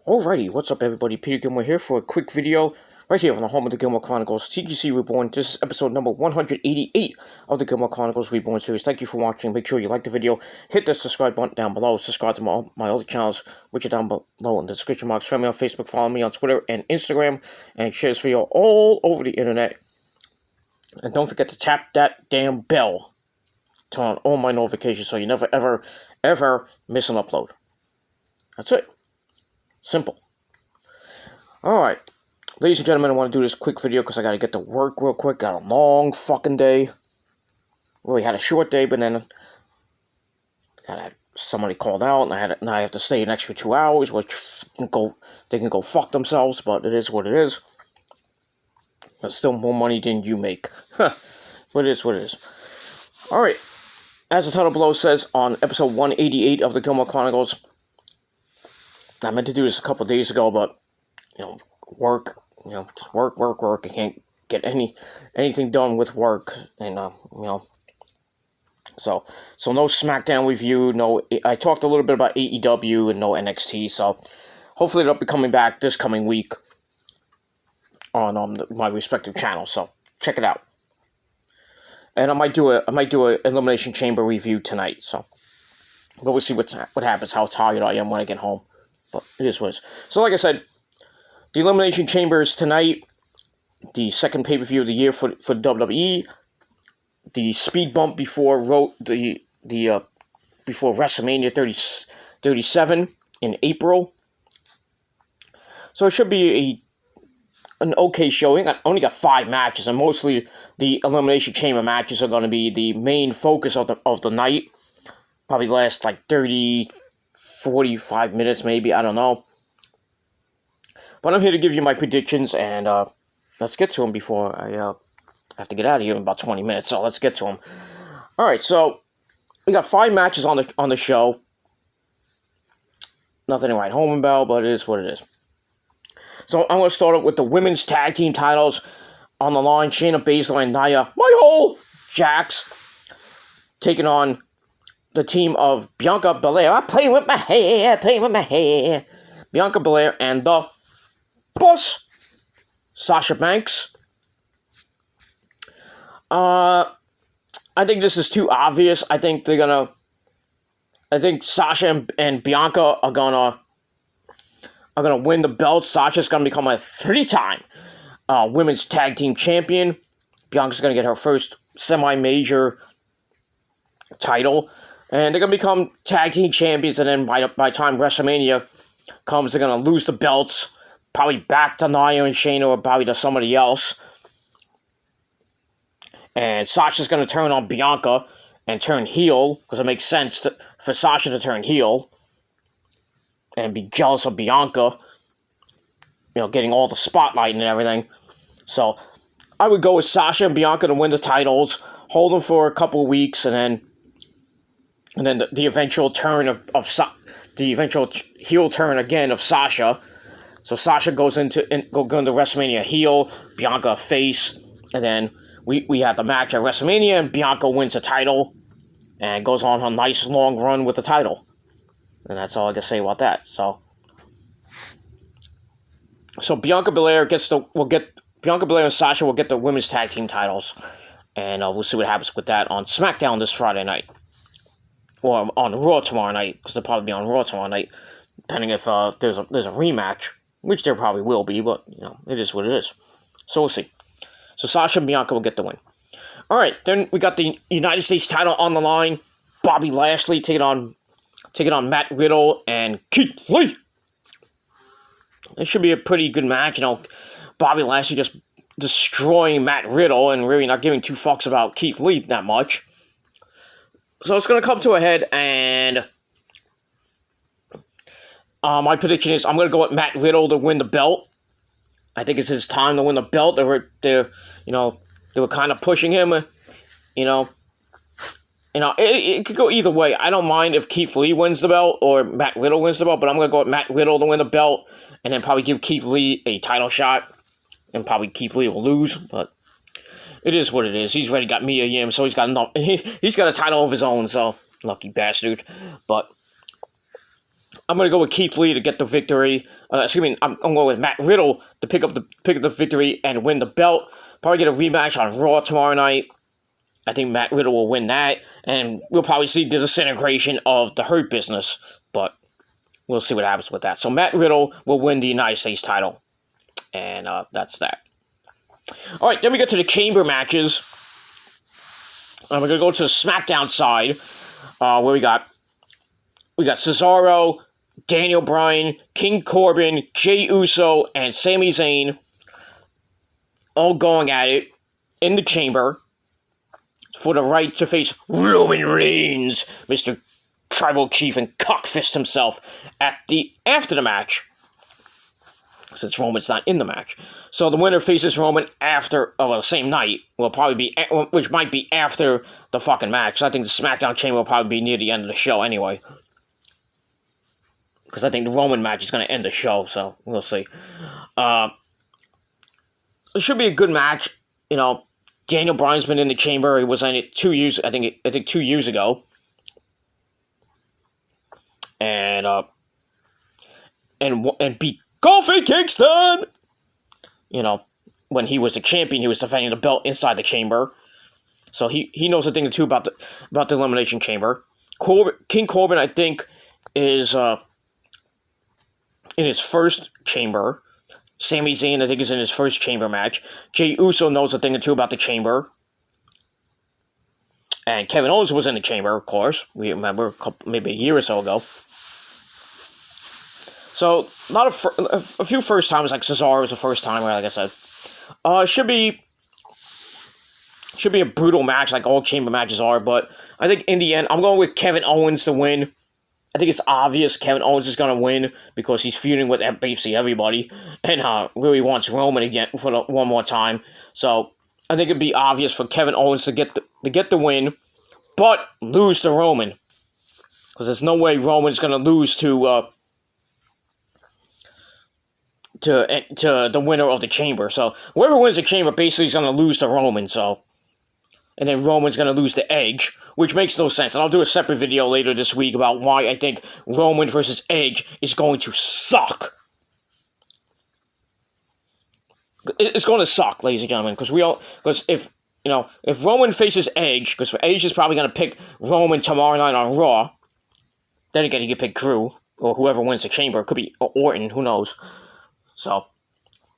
Alrighty, what's up everybody, Peter Gilmore here for a quick video right here on the home of the Gilmore Chronicles, TGC Reborn. This is episode number 188 of the Gilmore Chronicles Reborn series. Thank you for watching. Make sure you like the video, hit the subscribe button down below, subscribe to my other channels, which are down below in the description box. Friend me on Facebook, follow me on Twitter and Instagram, and share this video all over the internet. And don't forget to tap that damn bell, turn on all my notifications so you never ever miss an upload. That's it. Simple. Alright, ladies and gentlemen, I want to do this quick video because I got to get to work real quick. Got a long fucking day. Well, we had a short day, but then somebody called out, and now I have to stay an extra 2 hours, which they can go fuck themselves, but it is what it is. It's still more money than you make. But it is what it is. Alright, as the title below says, on episode 188 of the Gilmore Chronicles, I meant to do this a couple days ago, but, work, just work. I can't get anything done with work, and, so no SmackDown review, I talked a little bit about AEW and no NXT, so hopefully they'll be coming back this coming week on my respective channels, so check it out. And I might do a Elimination Chamber review tonight, so we'll see what happens, how tired I am when I get home. But it is what it is. So like I said, the Elimination Chamber is tonight. The second pay-per-view of the year for WWE. The speed bump before before WrestleMania 37 in April. So it should be an okay showing. I only got 5 matches, and mostly the Elimination Chamber matches are going to be the main focus of the night. Probably last like 45 minutes maybe, I don't know. But I'm here to give you my predictions, and let's get to them before I have to get out of here in about 20 minutes, so let's get to them. Alright, so we got 5 matches on the show. Nothing to write home about, but it is what it is. So I'm going to start up with the women's tag team titles on the line. Shayna Baszler and Nia Jax taking on the team of Bianca Belair. I'm playing with my hair. Bianca Belair and the boss, Sasha Banks. I think this is too obvious. I think Sasha and Bianca are gonna win the belt. Sasha's gonna become a 3-time women's tag team champion. Bianca's gonna get her first semi-major title. And they're going to become tag team champions, and then by the time WrestleMania comes, they're going to lose the belts, probably back to Nia and Shayna, or probably to somebody else. And Sasha's going to turn on Bianca and turn heel, because it makes sense for Sasha to turn heel and be jealous of Bianca, getting all the spotlight and everything. So I would go with Sasha and Bianca to win the titles, hold them for a couple of weeks, and then the eventual turn the eventual heel turn again of Sasha. So Sasha goes into WrestleMania heel, Bianca face, and then we have the match at WrestleMania, and Bianca wins the title and goes on a nice long run with the title. And that's all I can say about that. So Bianca Belair and Sasha will get the women's tag team titles, and we'll see what happens with that on SmackDown this Friday night. Or on Raw tomorrow night, because they'll probably be on Raw tomorrow night, depending if there's a rematch, which there probably will be, but, it is what it is. So we'll see. So Sasha and Bianca will get the win. Alright, then we got the United States title on the line. Bobby Lashley taking on Matt Riddle and Keith Lee. It should be a pretty good match, Bobby Lashley just destroying Matt Riddle and really not giving 2 fucks about Keith Lee that much. So it's going to come to a head, and my prediction is I'm going to go with Matt Riddle to win the belt. I think it's his time to win the belt. They were kind of pushing him, it could go either way. I don't mind if Keith Lee wins the belt or Matt Riddle wins the belt, but I'm going to go with Matt Riddle to win the belt, and then probably give Keith Lee a title shot, and probably Keith Lee will lose, but it is what it is. He's already got Mia Yim, so he's got a title of his own, so lucky bastard. But I'm gonna go with Keith Lee to get the victory. I'm going with Matt Riddle to pick up the victory and win the belt. Probably get a rematch on Raw tomorrow night. I think Matt Riddle will win that, and we'll probably see the disintegration of the Hurt Business, but we'll see what happens with that. So Matt Riddle will win the United States title, and that's that. All right, then we get to the chamber matches. And we're gonna go to the SmackDown side, where we got Cesaro, Daniel Bryan, King Corbin, Jey Uso, and Sami Zayn all going at it in the chamber for the right to face Roman Reigns, Mr. Tribal Chief and Cockfist himself, after the match, since Roman's not in the match. So the winner faces Roman after, the same night, which might be after the fucking match. So I think the SmackDown chamber will probably be near the end of the show anyway. Because I think the Roman match is going to end the show, so we'll see. It should be a good match. You know, Daniel Bryan's been in the chamber. He was in it 2 years, I think 2 years ago. And beat Kofi Kingston! You know, when he was the champion, he was defending the belt inside the chamber. So he knows a thing or two about the Elimination Chamber. King Corbin, I think, is in his first chamber. Sami Zayn, I think, is in his first chamber match. Jey Uso knows a thing or two about the chamber. And Kevin Owens was in the chamber, of course. We remember maybe a year or so ago. So, a few first timers, like Cesaro was a first timer, like I said. Should be a brutal match, like all chamber matches are. But I think in the end, I'm going with Kevin Owens to win. I think it's obvious Kevin Owens is going to win because he's feuding with basically everybody and really wants Roman again for one more time. So I think it'd be obvious for Kevin Owens to get the win, but lose to Roman, because there's no way Roman's going to lose to the winner of the chamber. So whoever wins the chamber basically is going to lose to Roman. So. And then Roman's going to lose to Edge, which makes no sense. And I'll do a separate video later this week about why I think Roman versus Edge is going to suck. It's going to suck, ladies and gentlemen, because if Roman faces Edge, because Edge is probably going to pick Roman tomorrow night on Raw. Then again, he could pick Drew, or whoever wins the chamber. It could be Orton, who knows. So...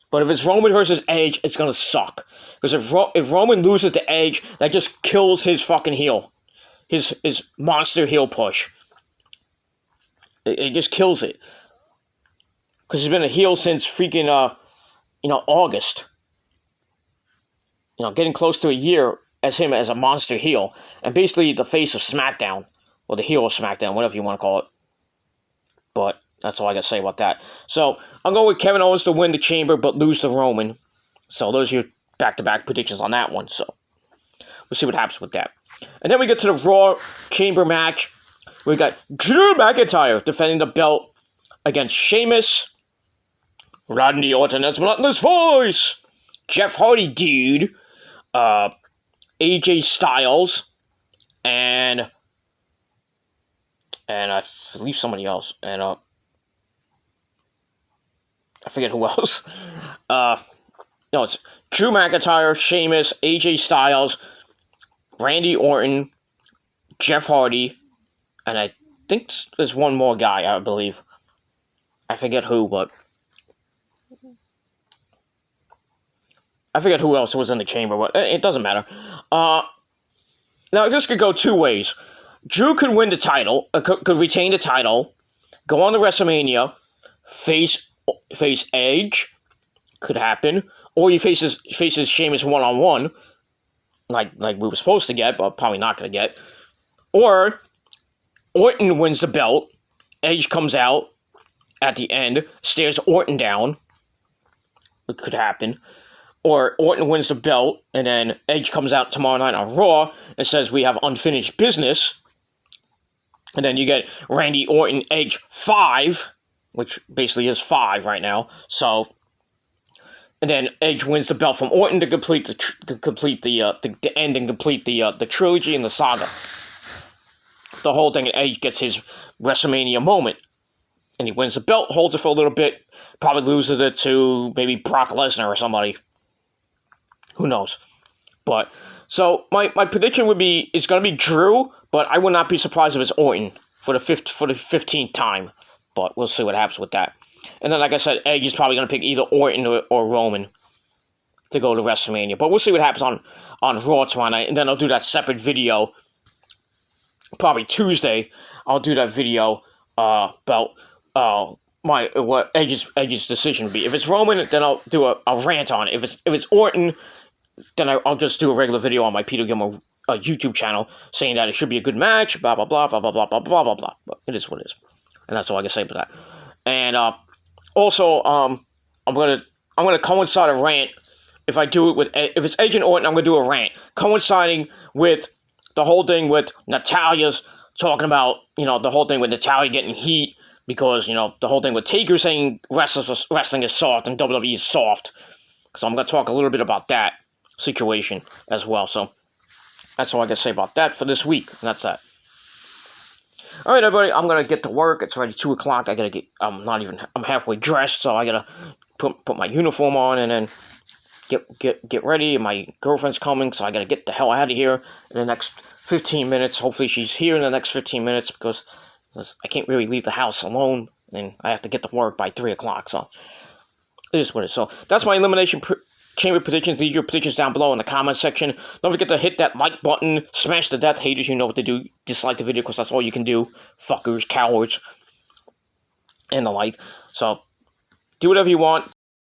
But if it's Roman versus Edge, it's going to suck. Because if Roman loses to Edge, that just kills his fucking heel. His monster heel push. It just kills it. Because he's been a heel since freaking, August. Getting close to a year as him as a monster heel. And basically the face of SmackDown. Or the heel of SmackDown, whatever you want to call it. But... that's all I got to say about that. So, I'm going with Kevin Owens to win the chamber, but lose to Roman. So, those are your back-to-back predictions on that one. So, we'll see what happens with that. And then we get to the Raw chamber match. We got Drew McIntyre defending the belt against Sheamus, Randy Orton as Monotonous Voice, Jeff Hardy Dude, AJ Styles, and I believe somebody else. And, I forget who else. No, it's Drew McIntyre, Sheamus, AJ Styles, Randy Orton, Jeff Hardy, and I think there's one more guy, I believe. I forget who, but... I forget who else was in the chamber, but it doesn't matter. Now, this could go two ways. Drew could win the title, could retain the title, go on to WrestleMania, face Edge, could happen, or he faces Sheamus one-on-one, like we were supposed to get, but probably not going to get, or Orton wins the belt, Edge comes out at the end, stares Orton down, it could happen, or Orton wins the belt, and then Edge comes out tomorrow night on Raw and says we have unfinished business, and then you get Randy Orton Edge 5, which basically is 5 right now. So, and then Edge wins the belt from Orton to complete the end and complete the trilogy and the saga. The whole thing, and Edge gets his WrestleMania moment. and he wins the belt, holds it for a little bit, probably loses it to maybe Brock Lesnar or somebody. Who knows? But so my prediction would be it's going to be Drew, but I would not be surprised if it's Orton for the 15th time. But we'll see what happens with that. And then, like I said, Edge is probably going to pick either Orton or Roman to go to WrestleMania. But we'll see what happens on Raw tomorrow night. And then I'll do that separate video. Probably Tuesday, I'll do that video about what Edge's decision would be. If it's Roman, then I'll do a rant on it. If it's Orton, then I'll just do a regular video on my Peter Gilmore YouTube channel saying that it should be a good match, blah, blah, blah, blah, blah, blah, blah, blah, blah, blah. But it is what it is. And that's all I can say about that. And also, I'm gonna coincide a rant. If I do it with, if it's Edge and Orton, I'm gonna do a rant coinciding with the whole thing with Natalia's talking about, the whole thing with Natalia getting heat because, the whole thing with Taker saying wrestling is soft and WWE is soft. So I'm gonna talk a little bit about that situation as well. So that's all I can say about that for this week. And that's that. All right, everybody, I'm gonna get to work. It's already 2 o'clock. I'm halfway dressed, so I gotta put my uniform on and then get ready. My girlfriend's coming, so I gotta get the hell out of here in the next 15 minutes. Hopefully she's here in the next 15 minutes because I can't really leave the house alone, and I have to get to work by 3 o'clock. So it is what it is. So that's my Elimination Chamber predictions. Leave your predictions down below in the comment section. Don't forget to hit that like button. Smash the death. Haters, you know what to do. Dislike the video because that's all you can do. Fuckers, cowards, and the like. So do whatever you want.